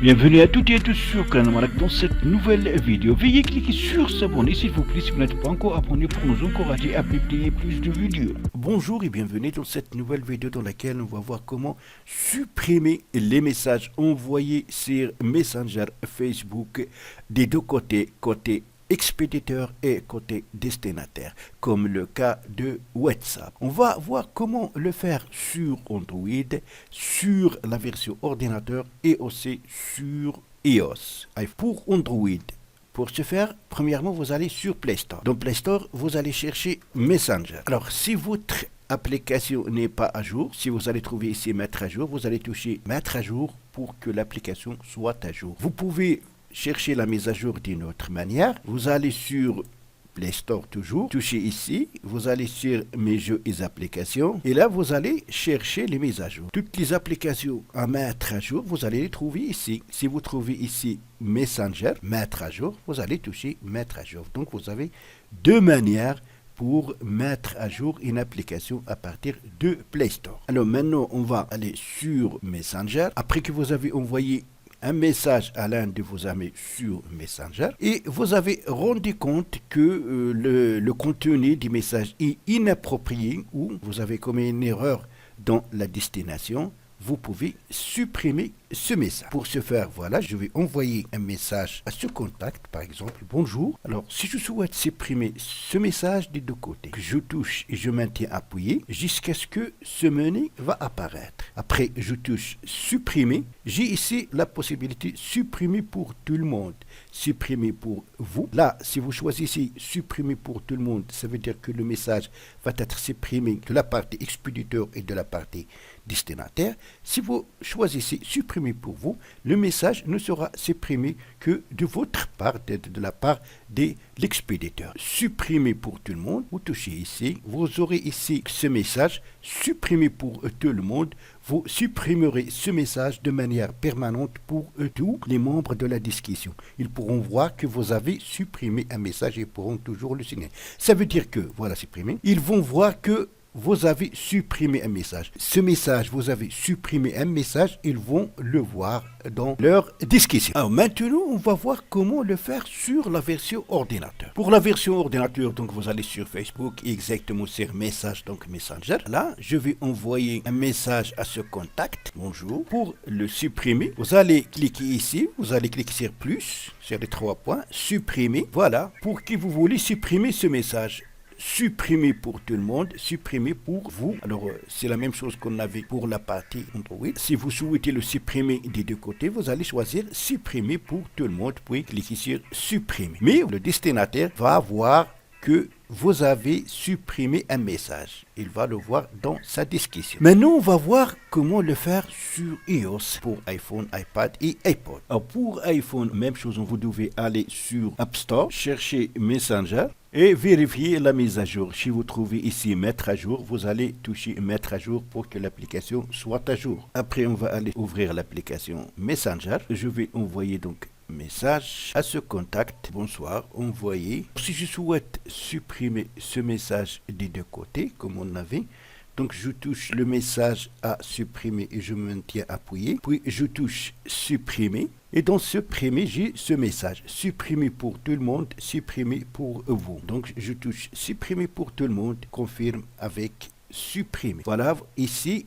Bienvenue à toutes et à tous sur Canal Malak dans cette nouvelle vidéo. Veuillez cliquer sur s'abonner s'il vous plaît si vous n'êtes pas encore abonné pour nous encourager à publier plus de vidéos. Bonjour et bienvenue dans cette nouvelle vidéo dans laquelle on va voir comment supprimer les messages envoyés sur Messenger Facebook des deux côtés, côté expéditeur et côté destinataire, comme le cas de WhatsApp. On va voir comment le faire sur Android, sur la version ordinateur et aussi sur iOS. Pour Android, pour ce faire, premièrement, vous allez sur Play Store. Dans Play Store, vous allez chercher Messenger. Alors, si votre application n'est pas à jour, si vous allez trouver ici mettre à jour, vous allez toucher mettre à jour pour que l'application soit à jour. Vous pouvez cherchez la mise à jour d'une autre manière. Vous allez sur Play Store toujours, touchez ici, vous allez sur mes jeux et applications et là vous allez chercher les mises à jour. Toutes les applications à mettre à jour, vous allez les trouver ici. Si vous trouvez ici Messenger, mettre à jour, vous allez toucher mettre à jour. Donc vous avez deux manières pour mettre à jour une application à partir de Play Store. Alors maintenant on va aller sur Messenger. Après que vous avez envoyé un message à l'un de vos amis sur Messenger et vous avez rendu compte que le contenu du message est inapproprié ou vous avez commis une erreur dans la destination, vous pouvez supprimer ce message. Pour ce faire, voilà, je vais envoyer un message à ce contact, par exemple, bonjour. Alors, si je souhaite supprimer ce message des deux côtés, je touche et je maintiens appuyé jusqu'à ce que ce menu va apparaître. Après, je touche supprimer. J'ai ici la possibilité supprimer pour tout le monde, supprimer pour vous. Là, si vous choisissez supprimer pour tout le monde, ça veut dire que le message va être supprimé de la partie expéditeur et de la partie destinataire. Si vous choisissez supprimer pour vous, le message ne sera supprimé que de votre part, de la part de l'expéditeur. Supprimer pour tout le monde, vous touchez ici, vous aurez ici ce message, supprimer pour tout le monde, vous supprimerez ce message de manière permanente pour tous les membres de la discussion. Ils pourront voir que vous avez supprimé un message et pourront toujours le signer. Ça veut dire que, voilà supprimé, ils vont voir que vous avez supprimé un message. Ce message, vous avez supprimé un message, ils vont le voir dans leur discussion. Alors maintenant, on va voir comment le faire sur la version ordinateur. Pour la version ordinateur, donc vous allez sur Facebook, exactement sur message, donc Messenger. Là, je vais envoyer un message à ce contact. Bonjour. Pour le supprimer, vous allez cliquer ici, vous allez cliquer sur plus, sur les trois points, supprimer. Voilà, pour qui vous voulez supprimer ce message. Supprimer pour tout le monde, supprimer pour vous. Alors, c'est la même chose qu'on avait pour la partie Android. Si vous souhaitez le supprimer des deux côtés, vous allez choisir supprimer pour tout le monde, puis cliquer sur supprimer. Mais le destinataire va voir que vous avez supprimé un message. Il va le voir dans sa discussion. Maintenant, on va voir comment le faire sur iOS pour iPhone, iPad et iPod. Alors, pour iPhone, même chose, vous devez aller sur App Store, chercher Messenger et vérifier la mise à jour. Si vous trouvez ici mettre à jour, vous allez toucher mettre à jour pour que l'application soit à jour. Après, on va aller ouvrir l'application Messenger. Je vais envoyer donc message à ce contact. Bonsoir, envoyé. Si je souhaite supprimer ce message des deux côtés, comme on avait, donc je touche le message à supprimer et je maintiens appuyé. Puis je touche supprimer. Et dans supprimer, j'ai ce message. Supprimer pour tout le monde, supprimer pour vous. Donc je touche supprimer pour tout le monde, confirme avec supprimer. Voilà, ici,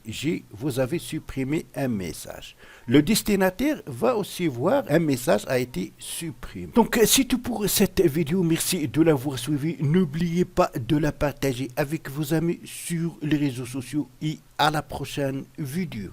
vous avez supprimé un message. Le destinataire va aussi voir un message a été supprimé. Donc, c'est tout pour cette vidéo. Merci de l'avoir suivi. N'oubliez pas de la partager avec vos amis sur les réseaux sociaux et à la prochaine vidéo.